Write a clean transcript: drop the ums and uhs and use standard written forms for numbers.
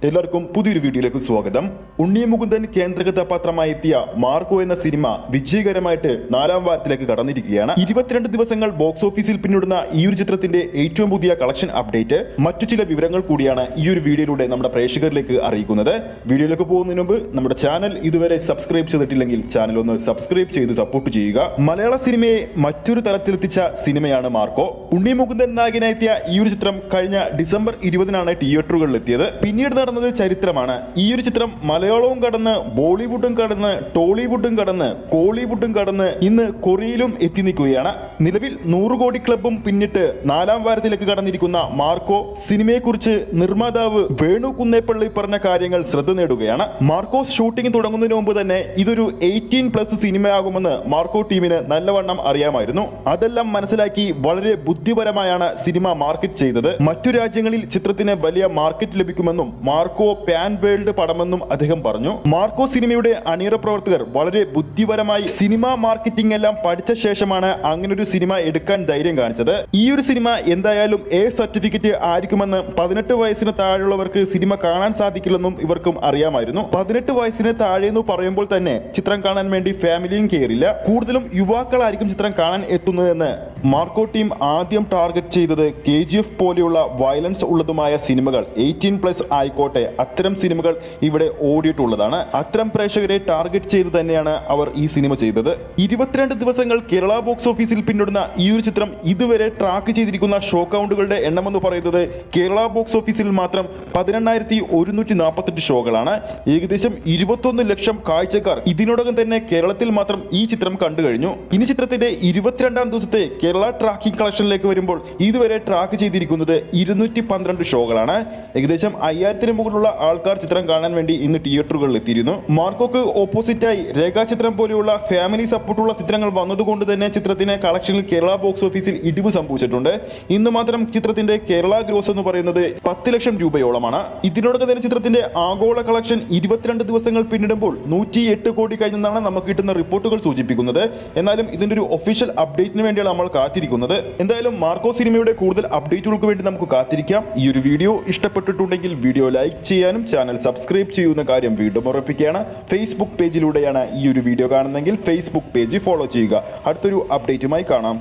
എല്ലാവർക്കും പുതിയൊരു വീഡിയോയിലേക്ക് സ്വാഗതം. ഉണ്ണി മുകുന്ദൻ കേന്ദ്ര കഥാപാത്രമായി എത്തിയ മാർക്കോ എന്ന സിനിമ വിജയകരമായിട്ട് 4ാം വാരത്തിലേക്ക് കടന്നിരിക്കുകയാണ്. 22 ദിവസങ്ങൾ ബോക്സ് ഓഫീസിൽ പിന്നിടുന്ന ഈ ഒരു ചിത്രത്തിന്റെ ഏറ്റവും പുതിയ കളക്ഷൻ അപ്ഡേറ്റ്, മറ്റു ചില വിവരങ്ങൾ കൂടിയാണ് ഈ ഒരു വീഡിയോയിലൂടെ നമ്മുടെ പ്രേക്ഷകരിലേക്ക് അറിയിക്കുന്നത്. വീഡിയോയിലേക്ക് പോകുന്നതിന് മുമ്പ് നമ്മുടെ ചാനൽ ഇതുവരെ സബ്സ്ക്രൈബ് ചെയ്തിട്ടില്ലെങ്കിൽ ചാനൽ ഒന്ന് സബ്സ്ക്രൈബ് ചെയ്ത് സപ്പോർട്ട് ചെയ്യുക. മലയാള സിനിമയെ മറ്റൊരു തലത്തിലെത്തിച്ച സിനിമയാണ് മാർക്കോ. ഉണ്ണി മുകുന്ദൻ നായകനായെത്തിയ ഈ ഒരു ചിത്രം കഴിഞ്ഞ ഡിസംബർ 20-നാണ് തിയേറ്ററുകളിൽ എത്തിയത്. പിന്നീട് നടന്നത് ചരിത്രമാണ്. ഈ ഒരു ചിത്രം മലയാളവും കടന്ന് ബോളിവുഡും കടന്ന് ടോളിവുഡും കടന്ന് കോളിവുഡും കടന്ന് ഇന്ന് കൊറിയയിലും എത്തി നിൽക്കുകയാണ്. നിലവിൽ 100 കോടി ക്ലബും പിന്നിട്ട് 4ാം വാരത്തിലേക്ക് കടന്നിരിക്കുന്ന മാർക്കോ സിനിമയെക്കുറിച്ച് നിർമ്മാതാവ് വേണു കുന്നേപ്പള്ളി പറഞ്ഞ കാര്യങ്ങൾ ശ്രദ്ധ നേടുകയാണ്. മാർക്കോ ഷൂട്ടിംഗ് തുടങ്ങുന്നതിന് മുമ്പ് തന്നെ ഇതൊരു 18+ സിനിമയാകുമെന്ന് മാർക്കോ ടീമിന് നല്ലവണ്ണം അറിയാമായിരുന്നു. അതെല്ലാം മനസ്സിലാക്കി വളരെ ബുദ്ധിപരമായാണ് സിനിമ മാർക്കറ്റ് ചെയ്തത്. മറ്റു രാജ്യങ്ങളിൽ ചിത്രത്തിന് വലിയ മാർക്കറ്റ് ലഭിക്കുമെന്നും മാർക്കോ പാൻ വേൾഡ് പടമെന്നും അദ്ദേഹം പറഞ്ഞു. മാർക്കോ സിനിമയുടെ അണിയറ പ്രവർത്തകർ വളരെ ബുദ്ധിപരമായി സിനിമ മാർക്കറ്റിംഗ് എല്ലാം പഠിച്ച ശേഷമാണ് അങ്ങനൊരു സിനിമ എടുക്കാൻ ധൈര്യം കാണിച്ചത്. ഈ ഒരു സിനിമ എന്തായാലും എ സർട്ടിഫിക്കറ്റ് ആയിരിക്കുമെന്ന് 18 വയസ്സിന് താഴെയുള്ളവർക്ക് സിനിമ കാണാൻ സാധിക്കില്ലെന്നും ഇവർക്കും അറിയാമായിരുന്നു. 18 വയസ്സിന് താഴെയെന്ന് പറയുമ്പോൾ തന്നെ ചിത്രം കാണാൻ വേണ്ടി ഫാമിലിയും കയറില്ല. കൂടുതലും യുവാക്കളായിരിക്കും ചിത്രം കാണാൻ എത്തുന്നതെന്ന് മാർക്കോ ടീം ആദ്യം ടാർഗറ്റ് ചെയ്തത് KGF പോലെയുള്ള വയലൻസ് ഉള്ളതുമായ സിനിമകൾ 18+ ആയിക്കോട്ടെ, അത്തരം സിനിമകൾ ഇവിടെ ഓടിയിട്ടുള്ളതാണ്. അത്തരം പ്രേക്ഷകരെ ടാർഗറ്റ് ചെയ്ത് തന്നെയാണ് അവർ ഈ സിനിമ ചെയ്തത്. 22 ദിവസങ്ങൾ കേരള ബോക്സ് ഓഫീസിൽ പിന്നിടുന്ന ഈ ഒരു ചിത്രം ഇതുവരെ ട്രാക്ക് ചെയ്തിരിക്കുന്ന ഷോ കൗണ്ടുകളുടെ എണ്ണമെന്ന് പറയുന്നത് കേരള ബോക്സ് ഓഫീസിൽ മാത്രം 18,148 ഷോകളാണ്. ഏകദേശം 21 ലക്ഷം കാഴ്ചക്കാർ ഇതിനോടകം തന്നെ കേരളത്തിൽ മാത്രം ഈ ചിത്രം കണ്ടു കഴിഞ്ഞു. ഇനി ചിത്രത്തിന്റെ 22ാം ദിവസത്തെ കേരള ട്രാക്കിംഗ് കളക്ഷനിലേക്ക് വരുമ്പോൾ ഇതുവരെ ട്രാക്ക് ചെയ്തിരിക്കുന്നത് 212 ഷോകളാണ്. ഏകദേശം 5000-ന് മുകളിലുള്ള ആൾക്കാർ ചിത്രം കാണാൻ വേണ്ടി ഇന്ന് തിയേറ്ററുകളിൽ എത്തിയിരുന്നു. മാർക്കോക്ക് ഓപ്പോസിറ്റായി രേഖാചിത്രം പോലെയുള്ള ഫാമിലി സപ്പോർട്ടുള്ള ചിത്രങ്ങൾ വന്നതുകൊണ്ട് തന്നെ ചിത്രത്തിന് കളക്ഷനിൽ കേരള ബോക്സ് ഓഫീസിൽ ഇടിവ് സംഭവിച്ചിട്ടുണ്ട്. ഇന്ന് മാത്രം ചിത്രത്തിന്റെ കേരള ഗ്രോസ് എന്ന് പറയുന്നത് 10 ലക്ഷം രൂപയോളമാണ്. ഇതിനോടൊപ്പം തന്നെ ചിത്രത്തിന്റെ ആഗോള കളക്ഷൻ 22 ദിവസങ്ങൾ പിന്നിടുമ്പോൾ 108 കോടി കഴിഞ്ഞെന്നാണ് നമുക്ക് കിട്ടുന്ന റിപ്പോർട്ടുകൾ സൂചിപ്പിക്കുന്നത്. എന്നാലും ഇതിന്റെ ഒരു ഒഫീഷ്യൽ അപ്ഡേറ്റിന് വേണ്ടിയാണ് നമ്മൾ കാത്തിരിക്കുന്നത്. എന്തായാലും മാർക്കോ സിനിമയുടെ കൂടുതൽ അപ്ഡേറ്റുകൾക്ക് വേണ്ടി നമുക്ക് കാത്തിരിക്കാം. ഈ ഒരു വീഡിയോ ഇഷ്ടപ്പെട്ടിട്ടുണ്ടെങ്കിൽ വീഡിയോ ലൈക്ക് ചെയ്യാനും ചാനൽ സബ്സ്ക്രൈബ് ചെയ്യുന്ന കാര്യം വീണ്ടും ഉറപ്പിക്കുകയാണ്. ഫേസ്ബുക്ക് പേജിലൂടെയാണ് ഈ ഒരു വീഡിയോ കാണുന്നതെങ്കിൽ ഫേസ്ബുക്ക് പേജ് ഫോളോ ചെയ്യുക. അടുത്തൊരു അപ്ഡേറ്റുമായി കാണാം.